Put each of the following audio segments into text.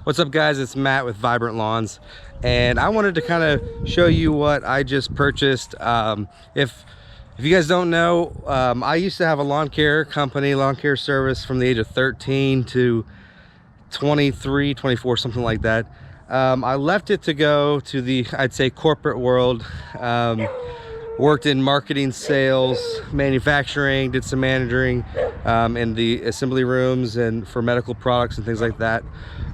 What's up, guys? It's Matt with Vibrant Lawns, and I wanted to kind of show you what I just purchased. If you guys don't know, I used to have a lawn care company, lawn care service from the age of 13 to 23, 24, something like that. I left it to go to the, I'd say, corporate world. Worked in marketing, sales, manufacturing, did some managing in the assembly rooms and for medical products and things like that.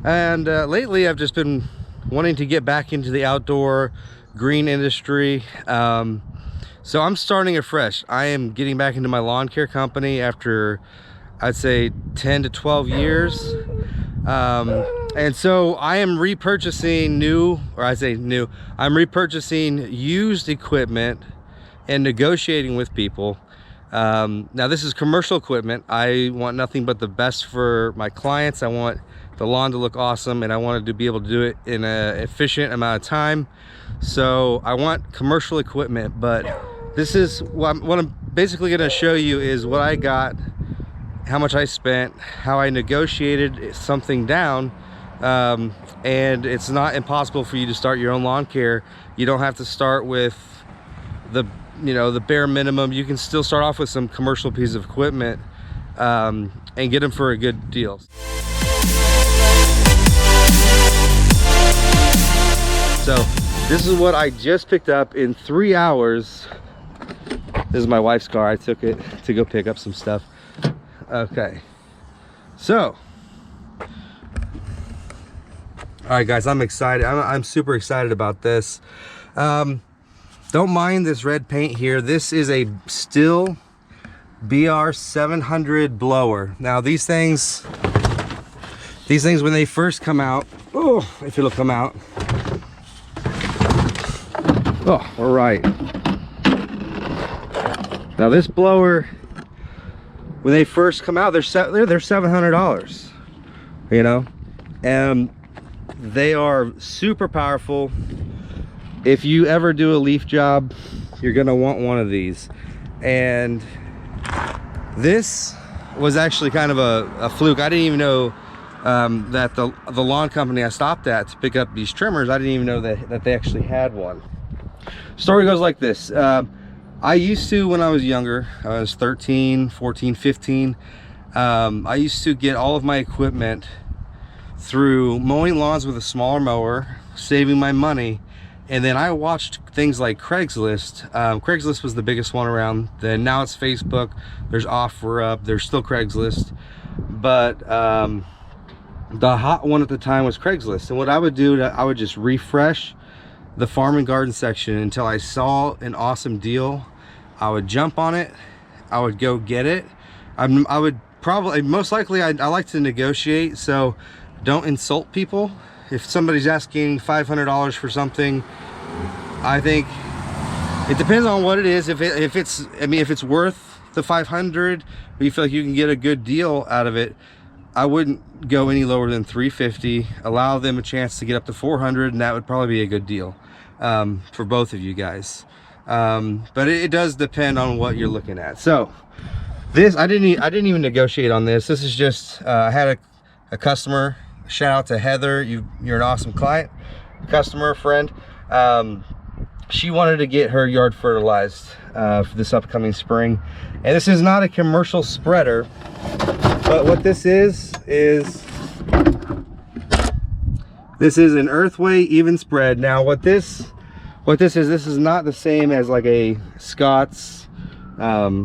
And lately I've just been wanting to get back into the outdoor green industry. So I'm starting afresh. I am getting back into my lawn care company after, I'd say, 10 to 12 years. And so I am repurchasing I'm repurchasing used equipment and negotiating with people. Now this is commercial equipment. I want nothing but the best for my clients. I want the lawn to look awesome, and I wanted to be able to do it in an efficient amount of time. So I want commercial equipment, but this is what I'm basically going to show you is what I got, how much I spent, how I negotiated something down. And it's not impossible for you to start your own lawn care. You don't have to start with the bare minimum. You can still start off with some commercial piece of equipment and get them for a good deal. So this is what I just picked up in 3 hours. This is my wife's car. I took it to go pick up some stuff. Okay, so all right, guys, I'm excited. I'm super excited about this. Don't mind this red paint here. This is a Stihl BR 700 blower. Now these things when they first come out, oh, if it'll come out. Oh, all right. Now this blower, when they first come out, they're $700, you know, and they are super powerful. If you ever do a leaf job, you're gonna want one of these. And this was actually kind of a fluke. I didn't even know that the lawn company I stopped at to pick up these trimmers, I didn't even know that they actually had one. Story goes like this. I used to, when I was younger, I was 13, 14, 15, I used to get all of my equipment through mowing lawns with a smaller mower, saving my money. And then I watched things like Craigslist. Craigslist was the biggest one around then. Now it's Facebook. There's OfferUp. There's still Craigslist. But the hot one at the time was Craigslist. And what I would do, I would just refresh the farm and garden section until I saw an awesome deal. I would jump on it. I would go get it. I would probably, most likely, I like to negotiate. So don't insult people. If somebody's asking $500 for something, I think it depends on what it is. If it's worth the $500, but you feel like you can get a good deal out of it, I wouldn't go any lower than $350. Allow them a chance to get up to $400, and that would probably be a good deal for both of you guys. But it does depend on what you're looking at. So this, I didn't even negotiate on this. This is just I had a customer. Shout out to Heather. You're an awesome client, customer, friend. She wanted to get her yard fertilized for this upcoming spring. And this is not a commercial spreader, but what this is this is an Earthway even spread. Now what this is not the same as like a Scott's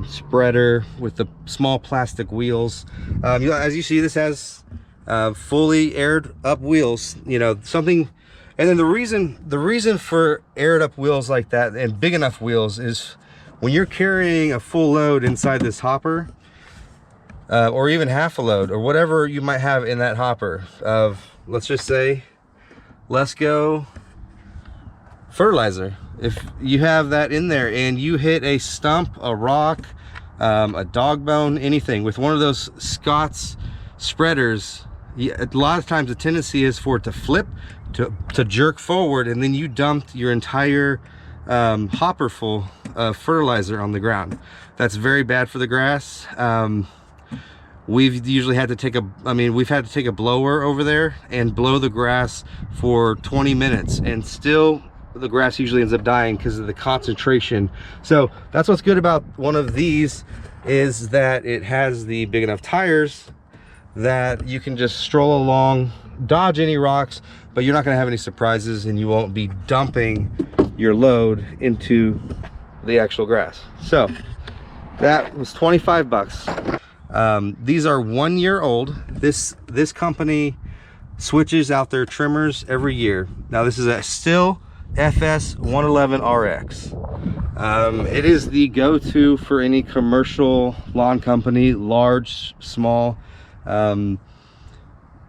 spreader with the small plastic wheels. As you see, this has fully aired up wheels, you know, something. And then the reason for aired up wheels like that and big enough wheels is when you're carrying a full load inside this hopper, or even half a load or whatever you might have in that hopper of, let's just say, let's go fertilizer. If you have that in there and you hit a stump, a rock, a dog bone, anything with one of those Scott's spreaders, a lot of times the tendency is for it to flip, to jerk forward, and then you dumped your entire hopper full of fertilizer on the ground. That's very bad for the grass. we've usually had to take we've had to take a blower over there and blow the grass for 20 minutes, and still the grass usually ends up dying because of the concentration. So that's what's good about one of these, is that it has the big enough tires that you can just stroll along, dodge any rocks, but you're not going to have any surprises, and you won't be dumping your load into the actual grass. So that was 25 bucks. These are 1 year old. This company switches out their trimmers every year. Now this is a Stihl FS 111 RX. It is the go-to for any commercial lawn company, large, small.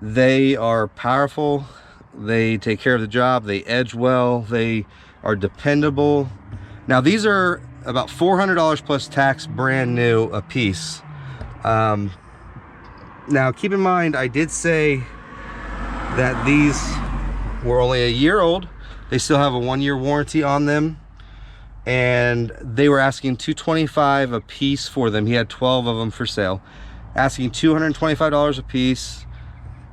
They are powerful, they take care of the job, they edge well, they are dependable. Now these are about $400 plus tax, brand new a piece. Now keep in mind, I did say that these were only a year old. They still have a 1 year warranty on them, and they were asking $225 a piece for them. He had 12 of them for sale, asking $225 a piece.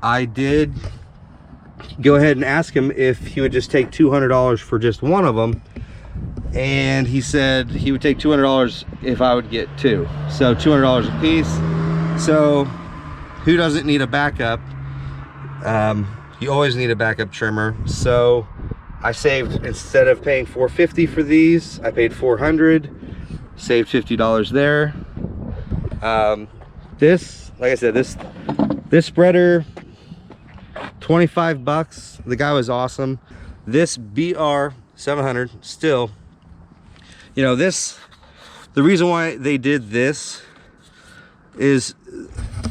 I did go ahead and ask him if he would just take $200 for just one of them, and he said he would take $200 if I would get two, so $200 a piece. So who doesn't need a backup? You always need a backup trimmer. So I saved, instead of paying $450 for these, I paid $400, saved $50 there. This, like I said, this spreader, 25 bucks. The guy was awesome. This BR 700 Stihl, you know, this, the reason why they did this is,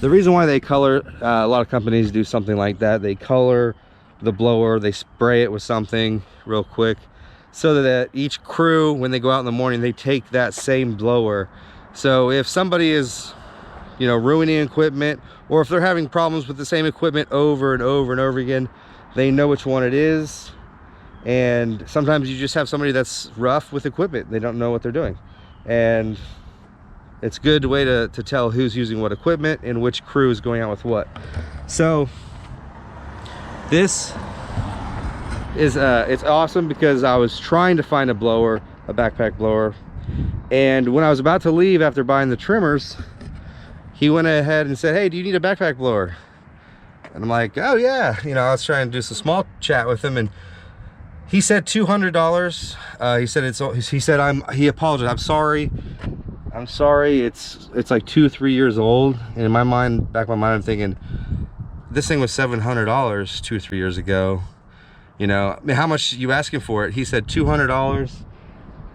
the reason why they color, a lot of companies do something like that. They color the blower, they spray it with something real quick, so that each crew, when they go out in the morning, they take that same blower. So if somebody is, you know, ruining equipment, or if they're having problems with the same equipment over and over and over again, they know which one it is. And sometimes you just have somebody that's rough with equipment, they don't know what they're doing, and it's a good way to tell who's using what equipment and which crew is going out with what. So this is it's awesome, because I was trying to find a blower, a backpack blower, and when I was about to leave after buying the trimmers, he went ahead and said, "Hey, do you need a backpack blower?" And I'm like, "Oh yeah." You know, I was trying to do some small chat with him, and he said $200. He apologized. I'm sorry, it's like 2-3 years old. And in my mind, back of my mind, I'm thinking, this thing was $700 2-3 years ago. You know, I mean, how much you asking for it? He said $200.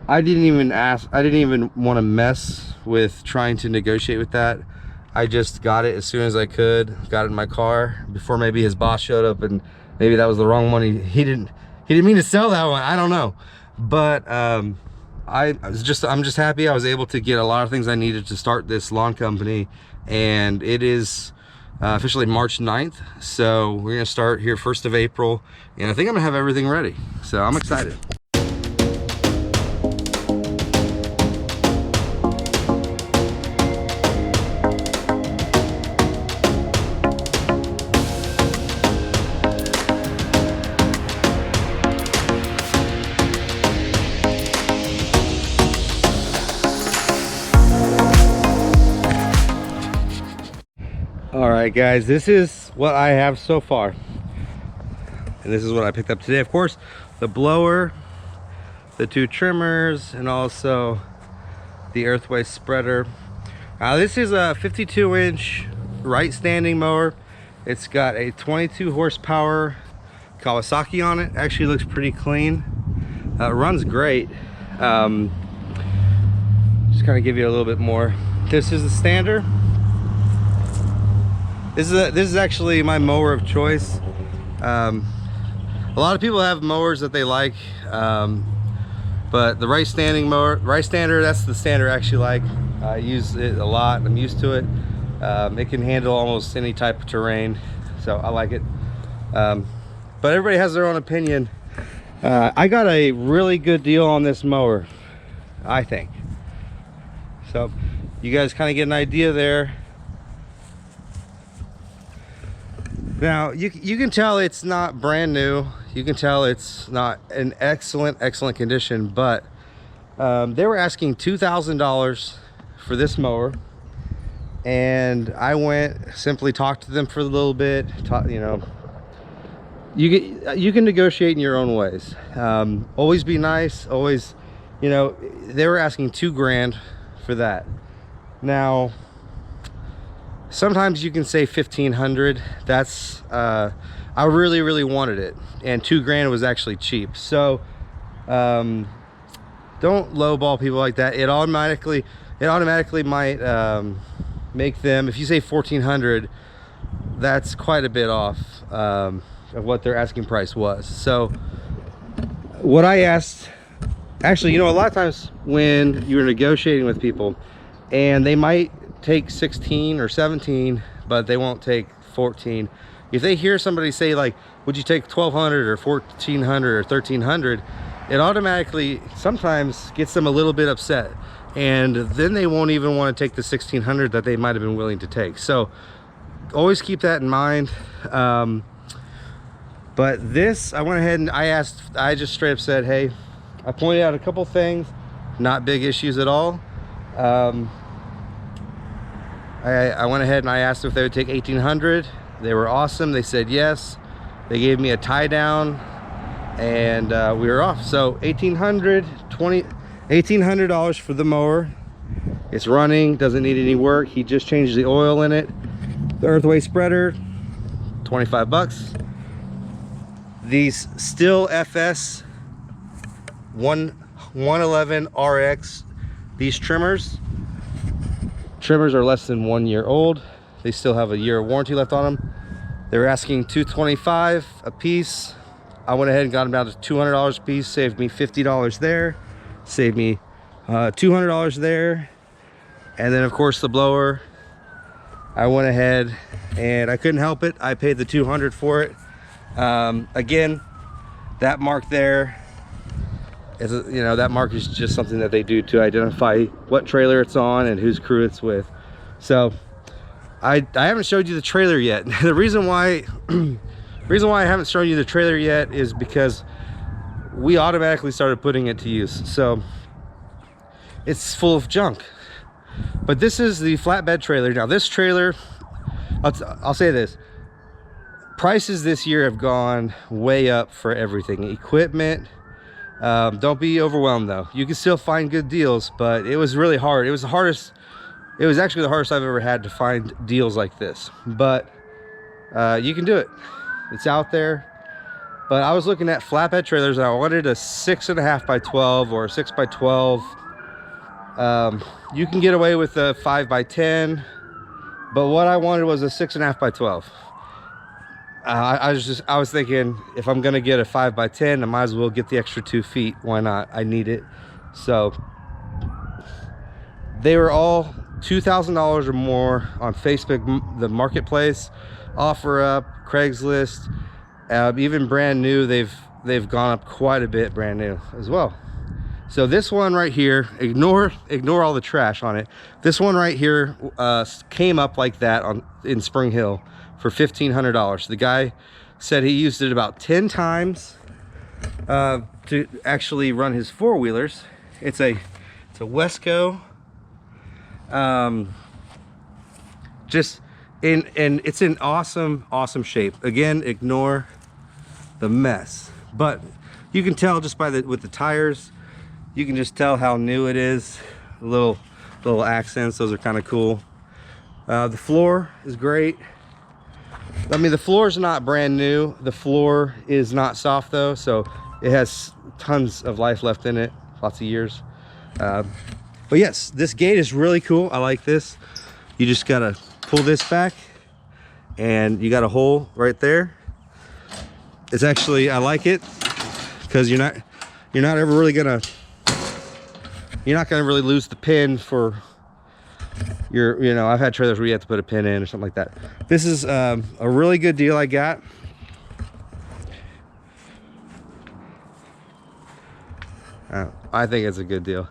I didn't even want to mess with trying to negotiate with that. I just got it as soon as I could, got it in my car before maybe his boss showed up, and maybe that was the wrong one. He didn't mean to sell that one, I don't know. But I'm just happy I was able to get a lot of things I needed to start this lawn company. And it is officially March 9th, so we're gonna start here 1st of April, and I think I'm gonna have everything ready, so I'm excited. All right guys, this is what I have so far, and this is what I picked up today. Of course, the blower, the 2 trimmers, and also the earthway spreader. This is a 52-inch right standing mower. It's got a 22 horsepower Kawasaki on it. Actually looks pretty clean. It runs great. Just kind of give you a little bit more. This is the stander. This is actually my mower of choice. A lot of people have mowers that they like, but the right stander, that's the stander I actually like. I use it a lot. I'm used to it. It can handle almost any type of terrain, so I like it. But everybody has their own opinion. I got a really good deal on this mower, I think. So you guys kind of get an idea there. Now you can tell it's not brand new. You can tell it's not in excellent condition, but they were asking $2,000 for this mower, and I simply talked to them for a little bit. You know, you can negotiate in your own ways. Always be nice. Always, you know, they were asking $2 grand for that. Now, sometimes you can say 1,500. That's I really wanted it, and $2 grand was actually cheap. So don't lowball people like that. It automatically might make them, if you say 1,400, that's quite a bit off of what their asking price was. So what I asked, actually, you know, a lot of times when you're negotiating with people and they might take 16 or 17, but they won't take 14. If they hear somebody say like, would you take 1,200 or 1,400 or 1,300, it automatically sometimes gets them a little bit upset, and then they won't even want to take the 1,600 that they might have been willing to take. So always keep that in mind. But this, I went ahead and I just straight up said, hey, I pointed out a couple things, not big issues at all. I went ahead and I asked if they would take 1,800. They were awesome. They said yes. They gave me a tie down, and we were off. So $1,800 for the mower. It's running, doesn't need any work. He just changed the oil in it. The earthway spreader, 25 bucks. These Still FS 111 RX, these trimmers are less than 1 year old. They still have a year of warranty left on them. They were asking $225 a piece. I went ahead and got them down to $200 a piece, saved me $50 there, saved me $200 there. And then of course the blower, I went ahead and I couldn't help it, I paid the $200 for it. Again, that mark there is, you know, that mark is just something that they do to identify what trailer it's on and whose crew it's with. So I haven't showed you the trailer yet. The reason why I haven't shown you the trailer yet is because we automatically started putting it to use. So it's full of junk. But this is the flatbed trailer. Now this trailer, I'll say this, prices this year have gone way up for everything. Equipment, don't be overwhelmed though. You can still find good deals, but it was really hard. It was actually the hardest I've ever had to find deals like this. But you can do it. It's out there. But I was looking at flatbed trailers and I wanted a 6.5 by 12 or a 6 by 12. You can get away with a 5 by 10, but what I wanted was a 6.5 by 12. I was thinking, if I'm gonna get a 5 by 10, I might as well get the extra 2 feet. Why not? I need it. So they were all $2,000 or more on Facebook, the marketplace, OfferUp, Craigslist, even brand new. They've gone up quite a bit brand new as well. So this one right here, ignore all the trash on it. This one right here came up like that in Spring Hill for $1,500. The guy said he used it about 10 times to actually run his four-wheelers. It's a Wesco. And it's in awesome shape. Again, ignore the mess, but you can tell just with the tires. You can just tell how new it is. The little accents, those are kind of cool. The floor is great. I mean, the floor is not brand new. The floor is not soft though, so it has tons of life left in it, lots of years. But yes, this gate is really cool. I like this. You just gotta pull this back and you got a hole right there. It's actually, I like it because you're not ever really gonna, you're not gonna really lose the pin for your, you know, I've had trailers where you have to put a pin in or something like that. This is a really good deal I got. I think it's a good deal.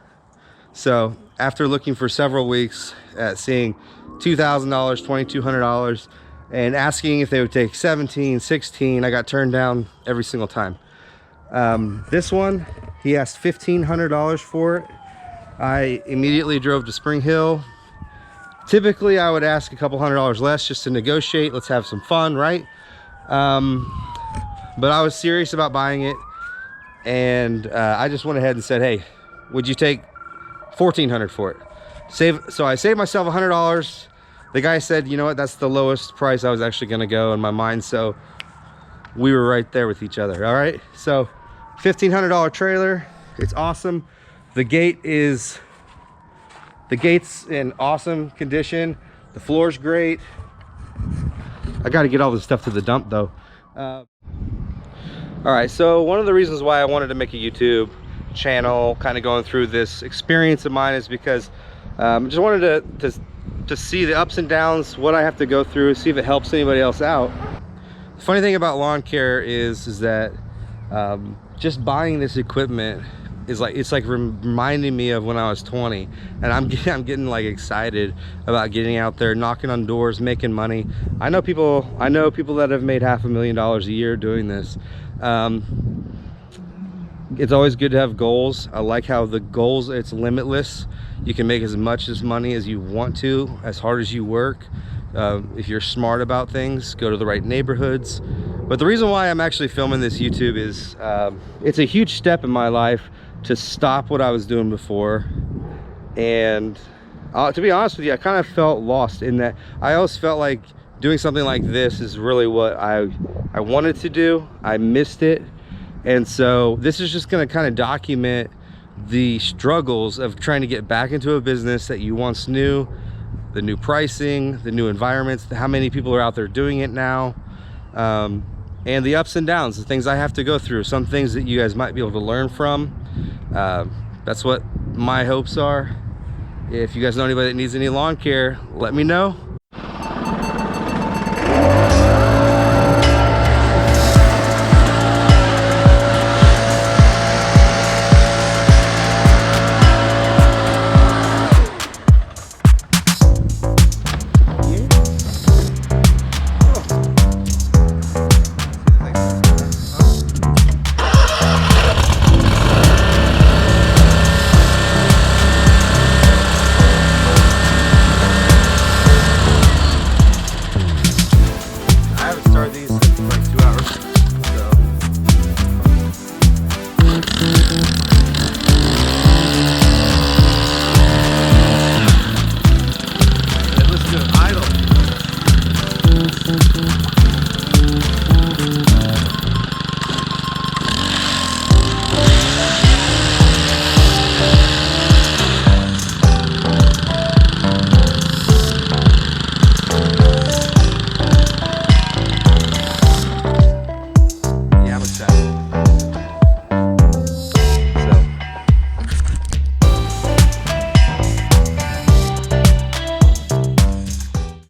So after looking for several weeks at seeing $2,000, $2,200, and asking if they would take 17, 16. I got turned down every single time. This one, he asked $1,500 for it. I immediately drove to Spring Hill. Typically, I would ask a couple $100 less just to negotiate. Let's have some fun, right? But I was serious about buying it, and I just went ahead and said, hey, would you take $1,400 for it? So I saved myself $100. The guy said, you know what, that's the lowest price I was actually gonna go in my mind, so we were right there with each other. All right, so $1,500 trailer. It's awesome. The gate's in awesome condition. The floor's great. I got to get all this stuff to the dump though. All right, so one of the reasons why I wanted to make a YouTube channel, kind of going through this experience of mine, is because just wanted to see the ups and downs, what I have to go through, see if it helps anybody else out. The funny thing about lawn care is that just buying this equipment is like, it's like reminding me of when I was 20, and I'm getting like excited about getting out there, knocking on doors, making money. I know people that have made $500,000 a year doing this. It's always good to have goals. I like how the goals, it's limitless. You can make as much money as you want to, as hard as you work. If you're smart about things, go to the right neighborhoods. But the reason why I'm actually filming this YouTube is it's a huge step in my life to stop what I was doing before. And to be honest with you, I kind of felt lost in that. I always felt like doing something like this is really what I wanted to do. I missed it. And so this is just going to kind of document the struggles of trying to get back into a business that you once knew, the new pricing, the new environments, how many people are out there doing it now, and the ups and downs, the things I have to go through, some things that you guys might be able to learn from. That's what my hopes are. If you guys know anybody that needs any lawn care, let me know.